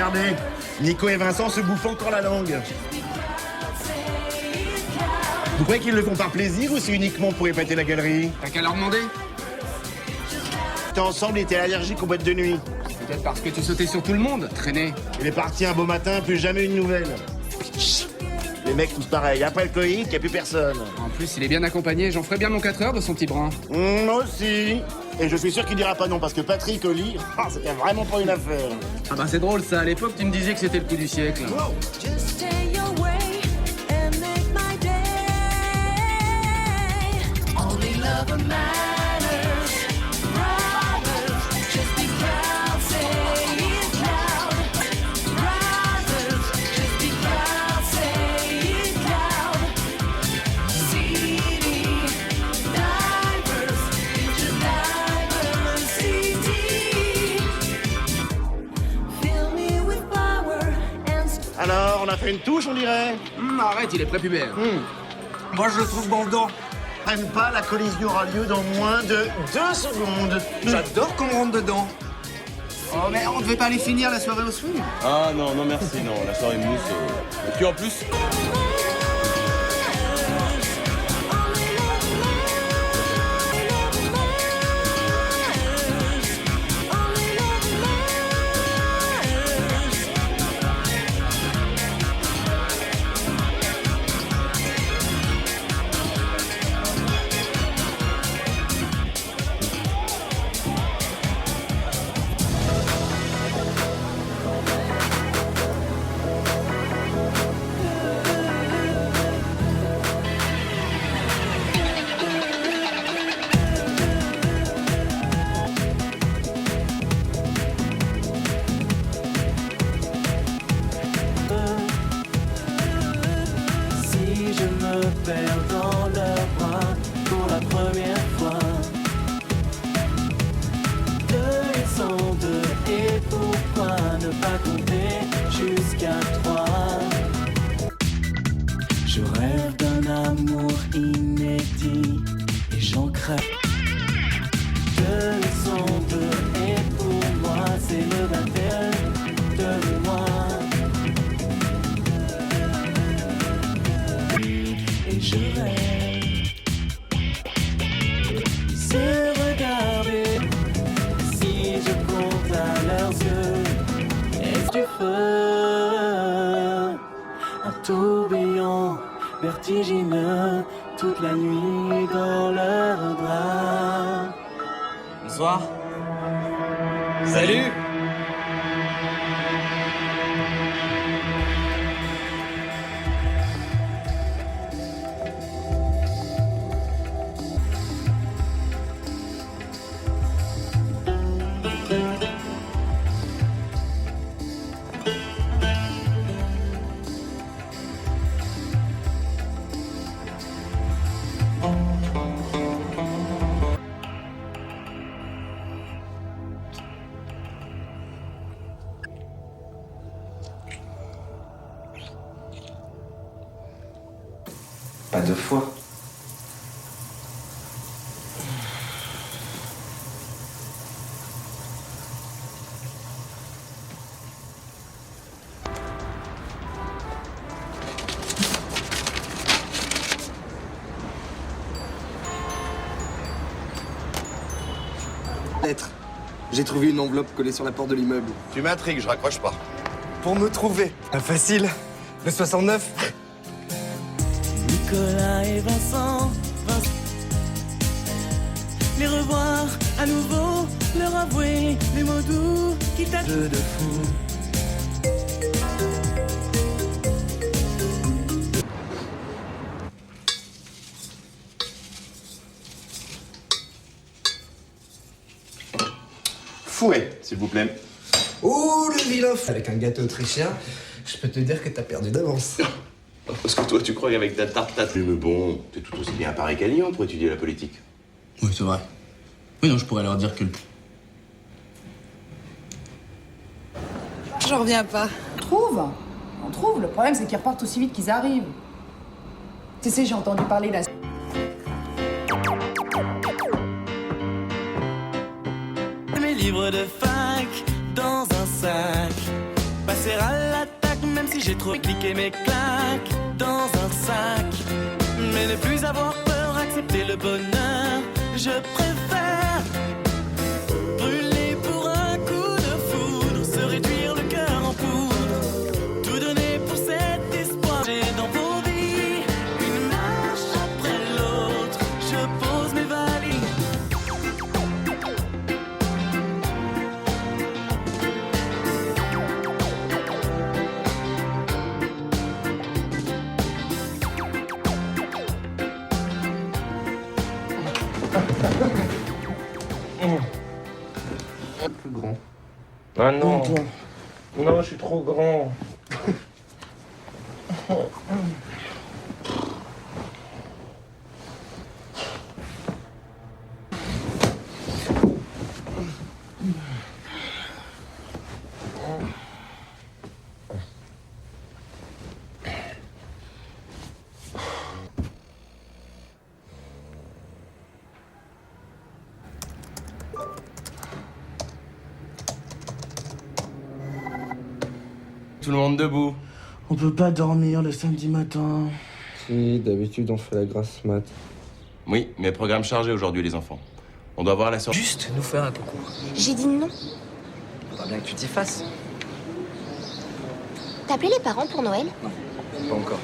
regardez, Nico et Vincent se bouffent encore la langue. Vous croyez qu'ils le font par plaisir ou c'est uniquement pour épater la galerie? T'as qu'à leur demander. T'es ensemble, ils étaient allergiques aux boîtes de nuit. Peut-être parce que tu sautais sur tout le monde, traîner. Il est parti un beau matin, plus jamais une nouvelle. Les mecs tous pareils, après le coït, y a plus personne. En plus, il est bien accompagné, j'en ferai bien mon 4 heures de son petit brin. Moi aussi. Et je suis sûr qu'il dira pas non, parce que Patrick au lit, c'était vraiment pas une affaire. Ah bah c'est drôle ça, à l'époque tu me disais que c'était le coup du siècle. Wow. Just stay away and make my day. Only love matters. Brothers, just be proud, say it loud. Brothers, just be proud, say it loud. City, divers, into diversity. Fill me with power and Alors, on a fait une touche, on dirait. Arrête, il est prépubère. Moi, je le trouve bon dedans. Prenne pas, la collision aura lieu dans moins de 2 secondes. J'adore qu'on me rentre dedans. Oh mais on devait pas aller finir la soirée au swing. Ah non, non merci, non, la soirée mousse. Et puis en plus, Si je me perds dans leurs bras pour la première fois, deux ils sont deux et pourquoi ne pas compter jusqu'à 3? Je rêve d'un amour inédit et j'en crève. Deux ils sont deux et pour moi c'est le 21 de moi. Et je rêve, se regarder. Si je compte à leurs yeux, est-ce du feu? Un tourbillon vertigineux toute la nuit dans leurs bras. bonsoir. Salut. Pas 2 fois. Lettre. J'ai trouvé une enveloppe collée sur la porte de l'immeuble. Tu m'intrigues, je raccroche pas. Pour me trouver. Facile. Le 69. Nicolas et Vincent, les revoir à nouveau, leur avouer les mots doux qui tâchent de fou. Fouet, s'il vous plaît. Oh, le vilain fou. Avec un gâteau autrichien, je peux te dire que t'as perdu d'avance. Parce que toi, tu crois qu'avavec ta tarte, t'as... Mais bon, t'es tout aussi bien à Paris qu'à Lyon pour étudier la politique. Oui, c'est vrai. Oui, non, je pourrais leur dire que le... J'en reviens pas. On trouve. Le problème, c'est qu'ils repartent aussi vite qu'ils arrivent. Tu sais, j'ai entendu parler d'un... Mes livres de fac dans un sac. Passer sert à l'attaque, même si j'ai trop cliqué mes claques dans un sac. Mais ne plus avoir peur, accepter le bonheur, je préfère brûler pour un coup de foudre, se réduire le cœur en poudre, tout donner pour cet espoir. J'ai dans vos vies une marche après l'autre, je pose mes valises. Plus grand. Ah non. Non, je suis trop grand. Tout le monde debout. On peut pas dormir le samedi matin. Si, d'habitude on fait la grasse mat. Oui, mais programme chargé aujourd'hui, les enfants. On doit voir la sortie. Juste nous faire un concours. J'ai dit non. Faudra bien que tu t'y fasses. T'as appelé les parents pour Noël? Pas encore.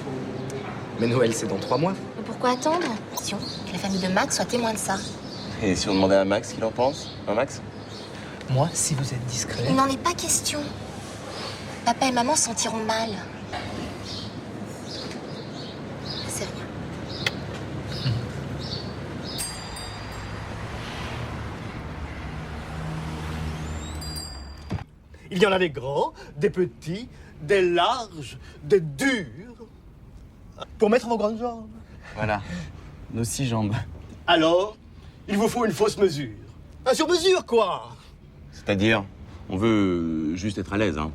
Mais Noël, c'est dans 3 mois. Mais pourquoi attendre? Attention, que la famille de Max soit témoin de ça. Et si on demandait à Max qu'il en pense? Hein, Max? Moi, si vous êtes discret... Il n'en est pas question. Papa et maman se sentiront mal. C'est rien. Il y en a des grands, des petits, des larges, des durs. Pour mettre vos grandes jambes. Voilà. Nos 6 jambes. Alors, il vous faut une fausse mesure. Un sur-mesure, quoi. C'est-à-dire, on veut juste être à l'aise, hein.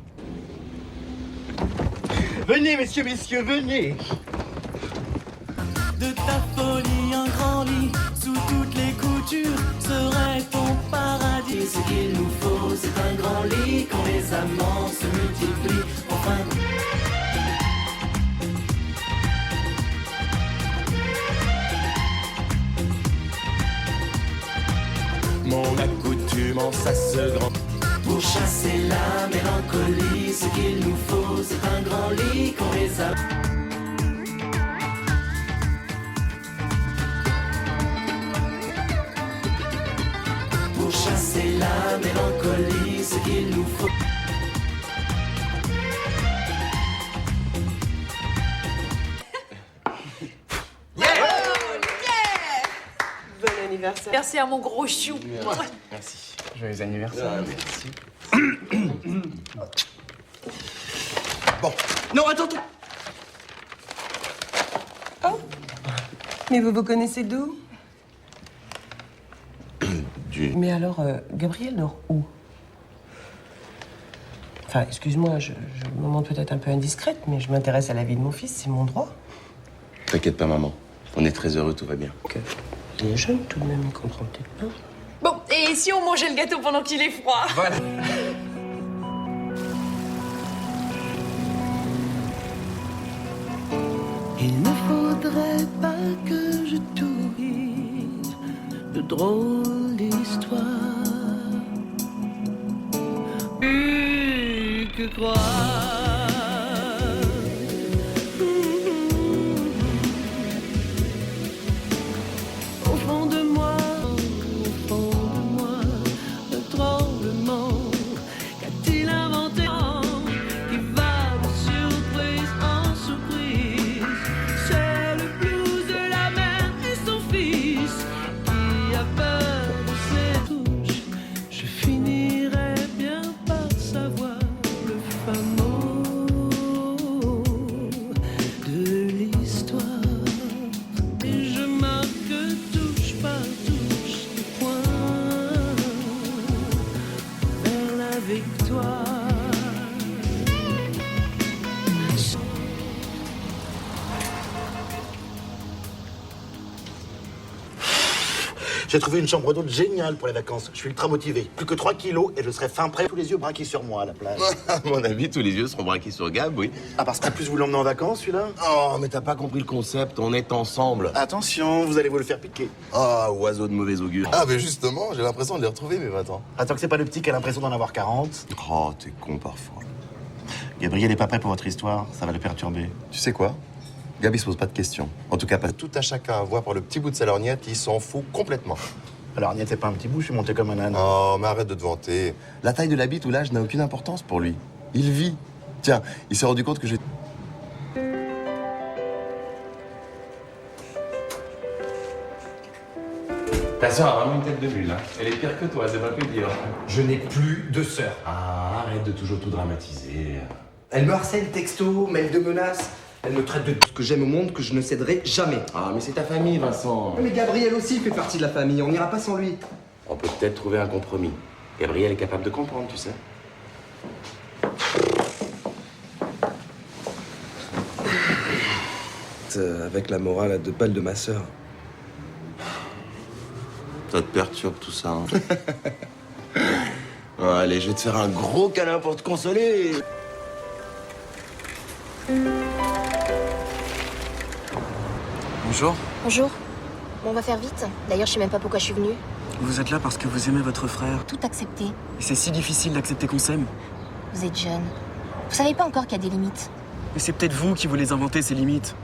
Venez, messieurs, venez. De ta folie, un grand lit, sous toutes les coutures, serait ton paradis. Ce qu'il nous faut, c'est un grand lit, quand les amants se multiplient, enfin... Mon accoutumance à ce grand... Pour chasser la mélancolie, ce qu'il nous faut, c'est un grand lit, quand les amants... Pour chasser la mélancolie, ce qu'il nous faut. Bon anniversaire. Merci à mon gros chou. Merci. Joyeux anniversaire. Merci. Bon. Non, attends. Oh. Mais vous connaissez d'où? Mais alors, Gabriel dort où? Enfin, excuse-moi, je me montre peut-être un peu indiscrète, mais je m'intéresse à la vie de mon fils, c'est mon droit. T'inquiète pas, maman. On est très heureux, tout va bien. Il est jeune tout de même, il comprend peut-être pas. Bon, et si on mangeait le gâteau pendant qu'il est froid? Voilà. Il ne faudrait pas que je t'oublie de drôles d'histoires. Plus que croire. Au fond de moi, le tremblement. Qu'a-t-il inventé qui va de surprise en surprise? C'est le blues de la mère et son fils qui a peur de ses touches. Je finirai bien par savoir le fameux J'ai trouvé une chambre d'hôte géniale pour les vacances. Je suis ultra motivé. Plus que 3 kilos et je serai fin prêt, tous les yeux braqués sur moi à la plage. À mon avis, tous les yeux seront braqués sur Gab, oui. Ah, parce qu'en plus vous l'emmenez en vacances, celui-là? Oh, mais t'as pas compris le concept, on est ensemble. Attention, vous allez vous le faire piquer. Ah, oiseau de mauvais augure. Ah, mais justement, j'ai l'impression de les retrouver, mes 20 ans. Attends que c'est pas le petit qui a l'impression d'en avoir 40. Oh, t'es con parfois. Gabriel est pas prêt pour votre histoire, ça va le perturber. Tu sais quoi? Gab, il se pose pas de questions. En tout cas, pas tout à chacun à voir par le petit bout de sa lorgnette, il s'en fout complètement. Alors, Agnès, c'est pas un petit bout, je suis monté comme un âne. Oh, mais arrête de te vanter. La taille de la bite ou l'âge n'a aucune importance pour lui. Il vit. Tiens, il s'est rendu compte que j'ai... Ta soeur a vraiment une tête de mule, hein. Elle est pire que toi, c'est pas plus dire. Je n'ai plus de sœur. Ah, arrête de toujours tout dramatiser. Elle me harcèle texto, mail de menaces. Elle me traite de tout ce que j'aime au monde que je ne céderai jamais. Ah, mais c'est ta famille, Vincent. Mais Gabriel aussi fait partie de la famille, on n'ira pas sans lui. On peut peut-être trouver un compromis. Gabriel est capable de comprendre, tu sais. Avec la morale à 2 balles de ma sœur. Ça te perturbe tout ça, hein. Oh, allez, je vais te faire un gros câlin pour te consoler. Bonjour. Bonjour. Bon, on va faire vite. D'ailleurs, je sais même pas pourquoi je suis venue. Vous êtes là parce que vous aimez votre frère. Tout accepter. Et c'est si difficile d'accepter qu'on s'aime. Vous êtes jeune. Vous savez pas encore qu'il y a des limites. Mais c'est peut-être vous qui voulez inventer ces limites.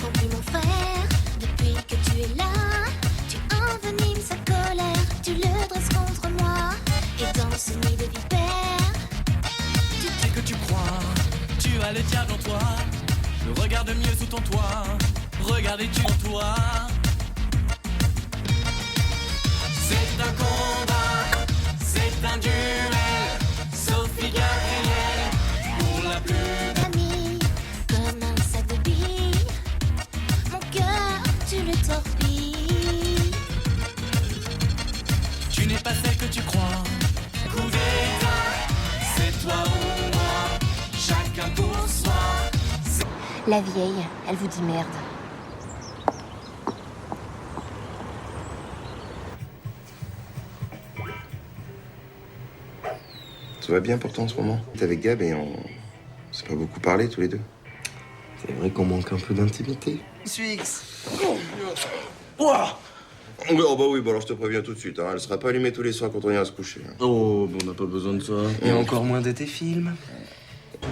Oublie mon frère, depuis que tu es là, tu envenimes sa colère, tu le dresses contre moi, et dans ce nid de vipère, Tu dis que tu crois, tu as le diable en toi. Regarde mieux sous ton toit, regardez-tu en toi. C'est un combat, c'est un duel. Sophie Gabriel, pour la plus. ami, comme un sac de billes, mon cœur, tu le torpilles. Tu n'es pas celle que tu crois. Coup d'état, c'est toi ou moi, chacun pour soi. La vieille, elle vous dit merde. Tout va bien pourtant en ce moment. T'es avec Gab et on s'est pas beaucoup parlé tous les deux. C'est vrai qu'on manque un peu d'intimité. Suix. Oh bah oui, bon alors je te préviens tout de suite, hein. Elle sera pas allumée tous les soirs quand on ira se coucher. Hein. Oh, bon, on n'a pas besoin de ça. Et encore moins de tes films.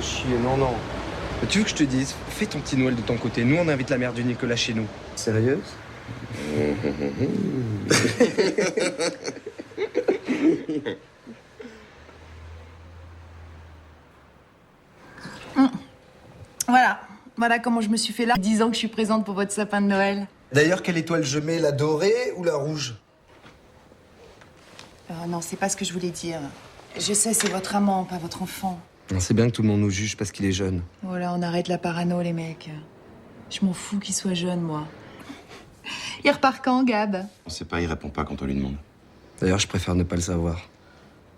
Chier, non, non. Tu veux que je te dise, fais ton petit Noël de ton côté. Nous, on invite la mère du Nicolas chez nous. Sérieuse? Voilà comment je me suis fait là. 10 ans que je suis présente pour votre sapin de Noël. D'ailleurs, quelle étoile je mets, la dorée ou la rouge? Non, c'est pas ce que je voulais dire. Je sais, c'est votre amant, pas votre enfant. C'est bien que tout le monde nous juge parce qu'il est jeune. Voilà, on arrête la parano, les mecs. Je m'en fous qu'il soit jeune, moi. Il repart quand, Gab? On sait pas, il répond pas quand on lui demande. D'ailleurs, je préfère ne pas le savoir.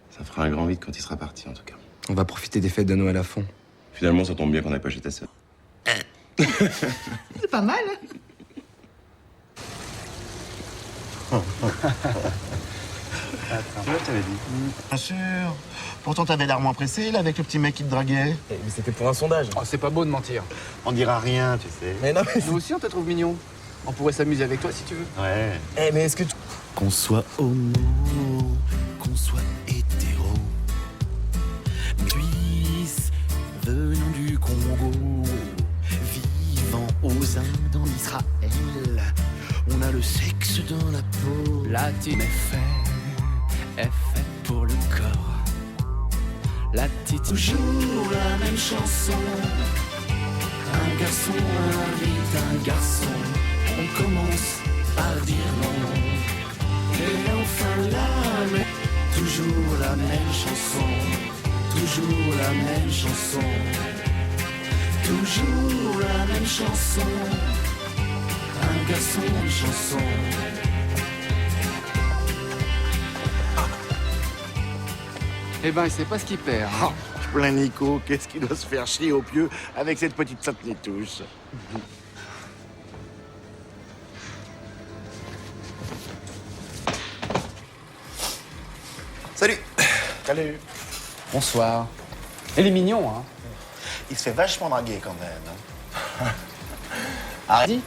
Ça fera un grand vide quand il sera parti, en tout cas. On va profiter des fêtes de Noël à fond. Finalement, ça tombe bien qu'on n'aille pas chez ta sœur. C'est pas mal. Attends, je t'avais dit. Bien sûr. Pourtant, t'avais l'air moins pressé, là, avec le petit mec qui te draguait. Mais c'était pour un sondage. Oh, c'est pas beau de mentir. On dira rien, tu sais. Mais non, mais... Nous aussi, on te trouve mignon. On pourrait s'amuser avec toi si tu veux. Ouais. Eh, mais est-ce que tu... Qu'on soit homo, qu'on soit hétéro, suisse, venant du Congo, vivant aux Indes en Israël, on a le sexe dans la peau. La team est fait pour le corps. La petite toujours la même chanson. Un garçon invite un garçon. On commence par dire non. Et enfin la même, toujours la même chanson, toujours la même chanson, toujours la même chanson, un garçon, une chanson. Eh ben, il sait pas ce qu'il perd. Hein. plein Nico, qu'est-ce qu'il doit se faire chier au pieu avec cette petite sainte Nitouche. Salut. Salut. Bonsoir. Il est mignon, hein. Il se fait vachement draguer quand même. Arrête.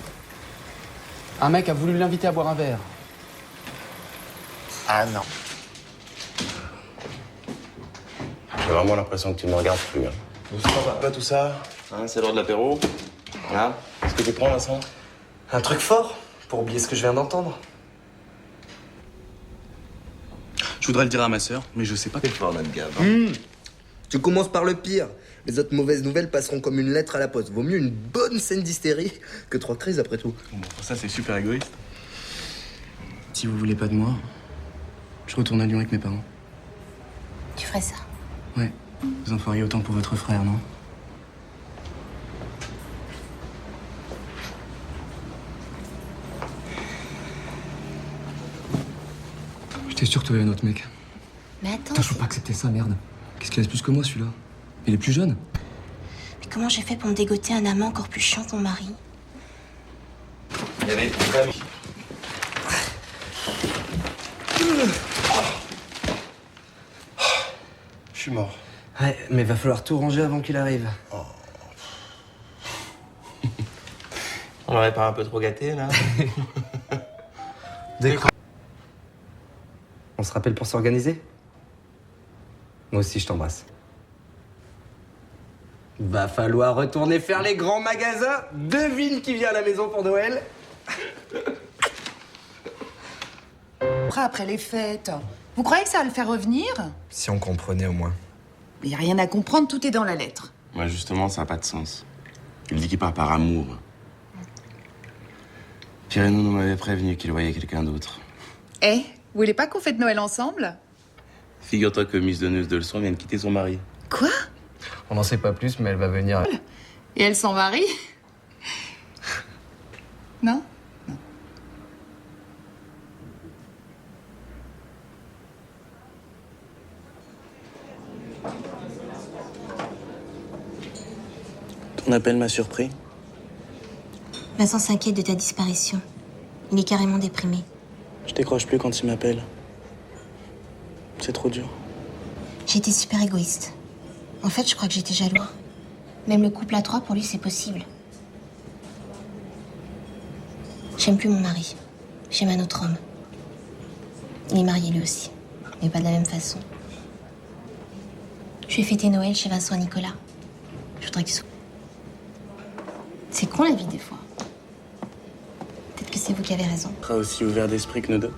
Un mec a voulu l'inviter à boire un verre. Ah non. J'ai vraiment l'impression que tu ne me regardes plus. Hein. Pas tout ça. Hein, c'est l'heure de l'apéro. Hein? Qu'est-ce que tu prends, Vincent? Un truc fort, pour oublier ce que je viens d'entendre. Je voudrais le dire à ma sœur, mais je sais pas. C'est fort, notre gars. Tu commences par le pire. Les autres mauvaises nouvelles passeront comme une lettre à la poste. Vaut mieux une bonne scène d'hystérie que 3 crises après tout. Bon, ça, c'est super égoïste. Si vous voulez pas de moi, je retourne à Lyon avec mes parents. Tu ferais ça? Ouais. Vous en feriez autant pour votre frère, non? J'étais sûr que tu avais un autre mec. Mais attends. Putain, je peux pas accepter ça, merde. Qu'est-ce qu'il a de plus que moi, celui-là? Il est plus jeune. Mais comment j'ai fait pour me dégoter un amant encore plus chiant que mon mari? Il y avait vraiment... Je suis mort. Ouais, mais va falloir tout ranger avant qu'il arrive. On l'aurait pas un peu trop gâté, là? On se rappelle pour s'organiser? Moi aussi, je t'embrasse. Va falloir retourner faire les grands magasins. Devine qui vient à la maison pour Noël. Après les fêtes. Vous croyez que ça va le faire revenir? Si on comprenait au moins. Il n'y a rien à comprendre, tout est dans la lettre. Ouais, justement, ça n'a pas de sens. Il dit qu'il part par amour. Pierre nous m'avait prévenu qu'il voyait quelqu'un d'autre. Eh, vous voulez pas qu'on fête Noël ensemble? Figure-toi que Miss Donneuse de leçons vient de quitter son mari. Quoi? On n'en sait pas plus, mais elle va venir. Et elle s'en marie? Non? Ton appel m'a surpris. Vincent s'inquiète de ta disparition. Il est carrément déprimé. Je décroche plus quand il m'appelle. C'est trop dur. J'ai été super égoïste. En fait, je crois que j'étais jaloux. Même le couple à 3, pour lui, c'est possible. J'aime plus mon mari. J'aime un autre homme. Il est marié lui aussi, mais pas de la même façon. Je vais fêter Noël chez Vincent et Nicolas. Je voudrais qu'ils soient... C'est con la vie des fois. Peut-être que c'est vous qui avez raison. Tu seras aussi ouvert d'esprit que nous deux.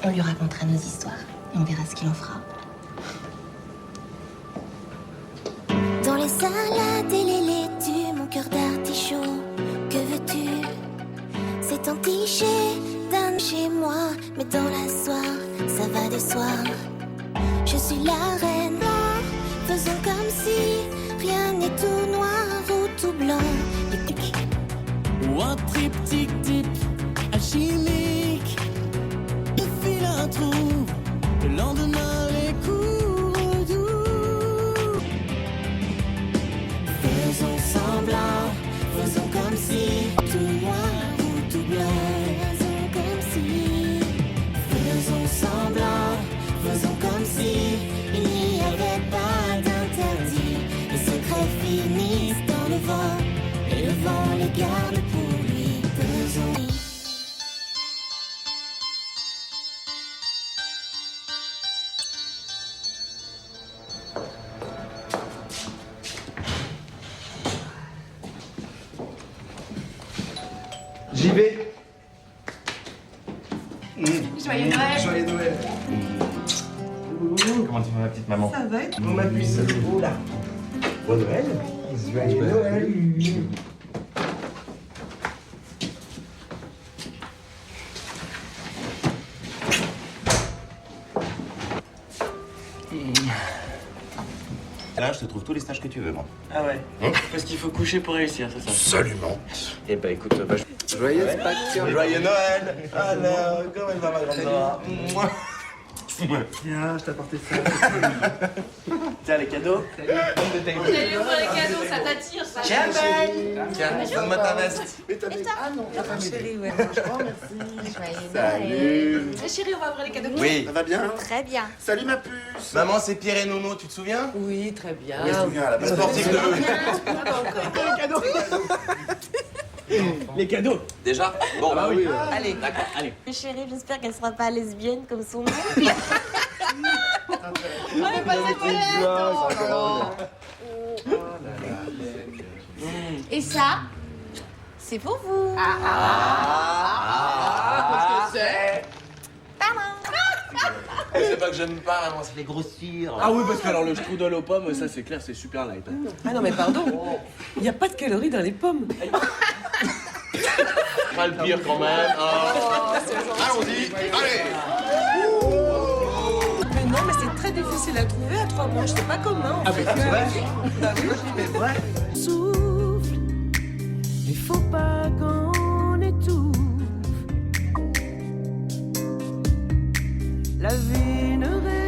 On lui racontera nos histoires et on verra ce qu'il en fera. Dans les salades et les laitues, mon cœur d'artichaut, que veux-tu? C'est un cliché d'un chez moi, mais dans la soie, ça va de soi. Je suis la reine noire, faisons comme si rien n'est tout noir ou tout blanc. Ou un triptyque type alchimique. Le fil un trou, le lendemain les cours doux. Faisons semblant, faisons comme si tout noir ou tout blanc. Faisons comme si, faisons semblant, faisons comme si il n'y avait pas d'interdit. Les secrets finissent dans le vent et le vent les garde pour lui. Faisons. J'y vais. Joyeux Noël. Joyeux Noël. Comment tu vas, ma petite maman? Ça va être... On m'appuie ça. Oula. Bon Noël. Joyeux Noël. Là, je te trouve tous les stages que tu veux, moi. Ah ouais. Parce qu'il faut coucher pour réussir, c'est ça? Absolument. Eh ben écoute, Joyeuse Pâques. Joyeux Noël! Alors, comment elle va, ma grande Zora? Tiens, je t'ai apporté ça. Tiens, les cadeaux. Salut pour les cadeaux, ça t'attire, ça. Tiens, donne-moi ta veste. Ah non, chérie, ouais. Salut. Chérie, on va ouvrir les cadeaux. Oui. Ça va bien? Très bien. Salut ma puce. Maman, c'est Pierre et Nono, tu te souviens? Oui, très bien. Oui, je me souviens, à la base. Sportif de Les cadeaux. Les cadeaux. Déjà? Bon, bah oui. Allez. D'accord, allez. Chérie, j'espère qu'elle sera pas lesbienne comme son nom. On est passé pour Et ça, c'est pour vous. Qu'est-ce que c'est? C'est pas que j'aime pas, maman, ça fait grossir. Ah oui, parce que alors le strudel aux pommes, ça c'est clair, c'est super light. Hein. Ah non, mais pardon, il n'y a pas de calories dans les pommes. Pas le pire quand même. Allons-y, allez. Mais non, mais c'est très difficile à trouver à 3 mois. Je sais pas comment. Ah, mais c'est vrai? Bah oui, mais vrai. Souffle, il faut pas qu'on étouffe. La vie ne reste